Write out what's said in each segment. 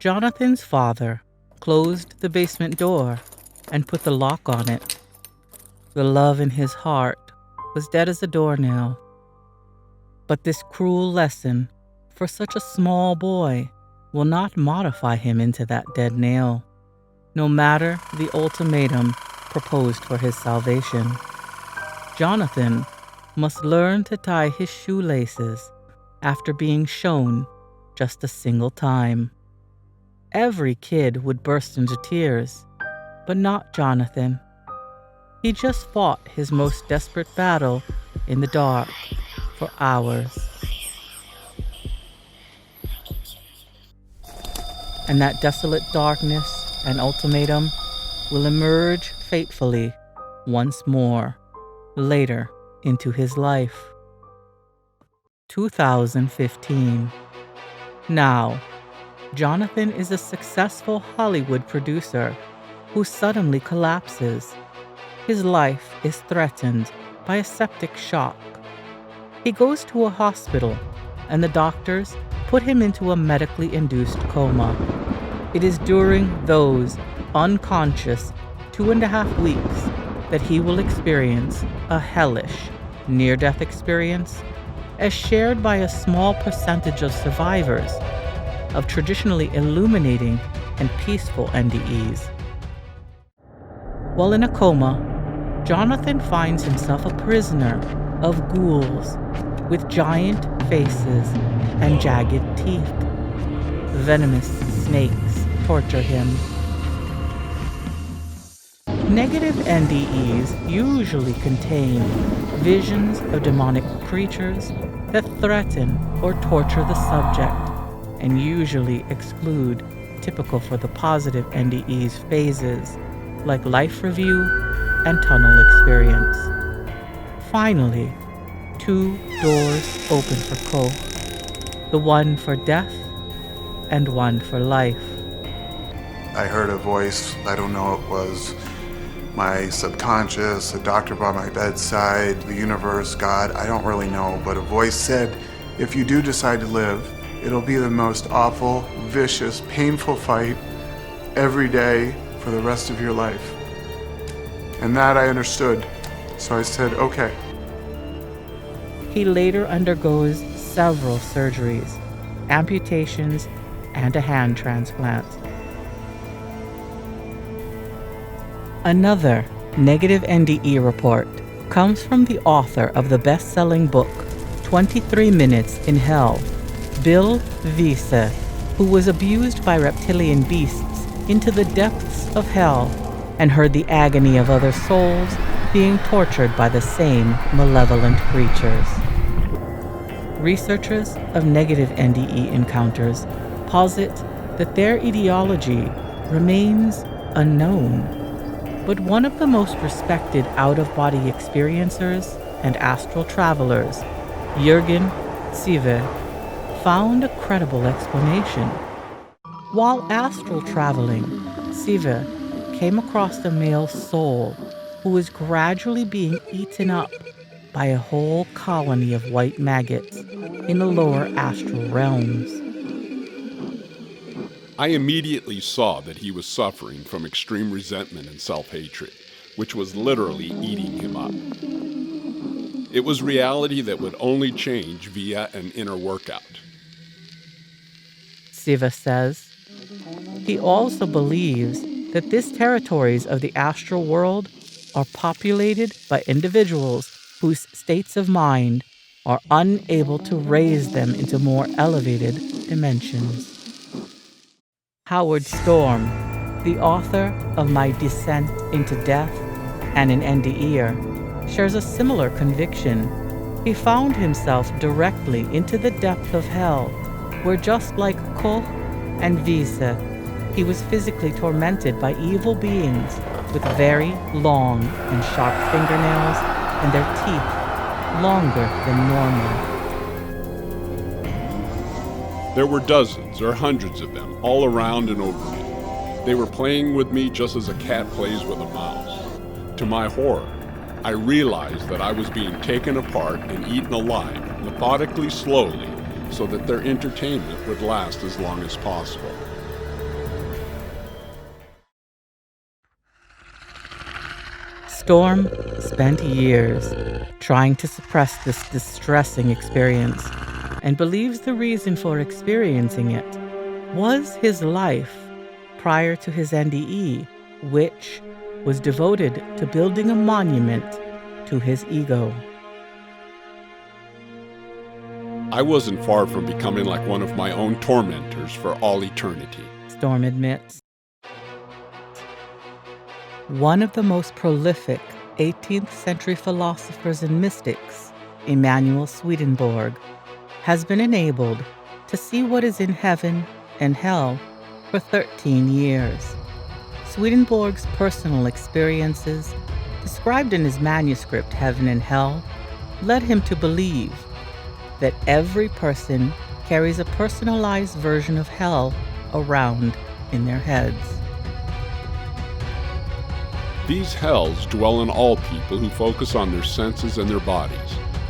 Jonathan's father closed the basement door and put the lock on it. The love in his heart was dead as a doornail. But this cruel lesson for such a small boy will not modify him into that dead nail, no matter the ultimatum proposed for his salvation. Jonathan must learn to tie his shoelaces after being shown just a single time. Every kid would burst into tears, but not Jonathan. He just fought his most desperate battle in the dark for hours. And that desolate darkness and ultimatum will emerge fatefully once more later into his life. 2015. Now, Jonathan is a successful Hollywood producer who suddenly collapses. His life is threatened by a septic shock. He goes to a hospital, and the doctors put him into a medically induced coma. It is during those unconscious 2.5 weeks that he will experience a hellish near-death experience, as shared by a small percentage of survivors of traditionally illuminating and peaceful NDEs. While in a coma, Jonathan finds himself a prisoner of ghouls with giant faces and jagged teeth. Venomous snakes torture him. Negative NDEs usually contain visions of demonic creatures that threaten or torture the subject, and usually exclude typical for the positive NDEs phases like life review and tunnel experience. Finally, 2 doors open for Koch, the one for death and one for life. I heard a voice. I don't know, it was my subconscious, a doctor by my bedside, the universe, God, I don't really know, but a voice said, if you do decide to live, it'll be the most awful, vicious, painful fight every day for the rest of your life. And that I understood, so I said, okay. He later undergoes several surgeries, amputations, and a hand transplant. Another negative NDE report comes from the author of the best-selling book, 23 Minutes in Hell, Bill Wiese, who was abused by reptilian beasts into the depths of hell and heard the agony of other souls being tortured by the same malevolent creatures. Researchers of negative NDE encounters posit that their etiology remains unknown. But one of the most respected out-of-body experiencers and astral travelers, Jurgen, Ziewe, found a credible explanation. While astral traveling, Ziewe came across a male soul who was gradually being eaten up by a whole colony of white maggots in the lower astral realms. I immediately saw that he was suffering from extreme resentment and self-hatred, which was literally eating him up. It was reality that would only change via an inner workout. Ziewe says he also believes that these territories of the astral world are populated by individuals whose states of mind are unable to raise them into more elevated dimensions. Howard Storm, the author of My Descent into Death and an NDEer, shares a similar conviction. He found himself directly into the depth of hell, where just like Koch and Wiese, he was physically tormented by evil beings with very long and sharp fingernails and their teeth longer than normal. There were dozens or hundreds of them all around and over me. They were playing with me just as a cat plays with a mouse. To my horror, I realized that I was being taken apart and eaten alive, methodically, slowly, so that their entertainment would last as long as possible. Storm spent years trying to suppress this distressing experience and believes the reason for experiencing it was his life prior to his NDE, which was devoted to building a monument to his ego. I wasn't far from becoming like one of my own tormentors for all eternity. Storm admits. One of the most prolific 18th century philosophers and mystics, Emanuel Swedenborg, has been enabled to see what is in heaven and hell for 13 years. Swedenborg's personal experiences, described in his manuscript Heaven and Hell, led him to believe that every person carries a personalized version of hell around in their heads. These hells dwell in all people who focus on their senses and their bodies.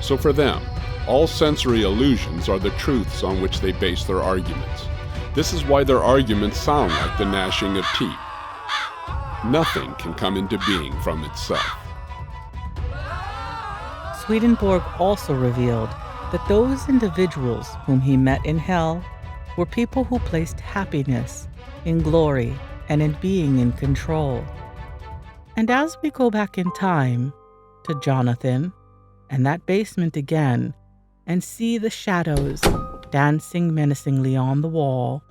So for them, all sensory illusions are the truths on which they base their arguments. This is why their arguments sound like the gnashing of teeth. Nothing can come into being from itself. Swedenborg also revealed that those individuals whom he met in hell were people who placed happiness in glory and in being in control. And as we go back in time to Jonathan and that basement again and see the shadows dancing menacingly on the wall,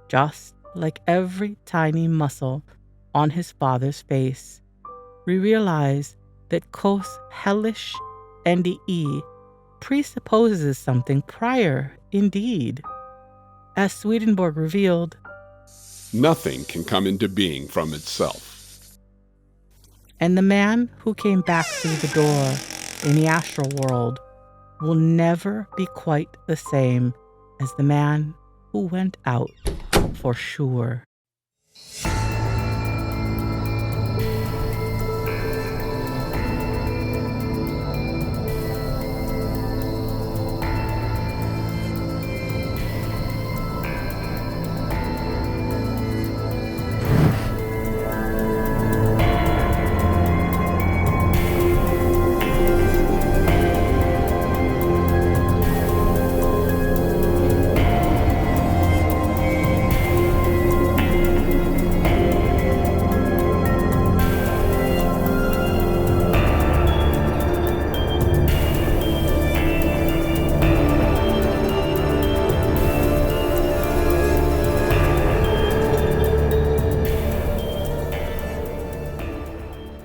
just like every tiny muscle on his father's face, we realize that Koch's hellish NDE presupposes something prior indeed. As Swedenborg revealed, nothing can come into being from itself. And the man who came back through the door in the astral world will never be quite the same as the man who went out, for sure.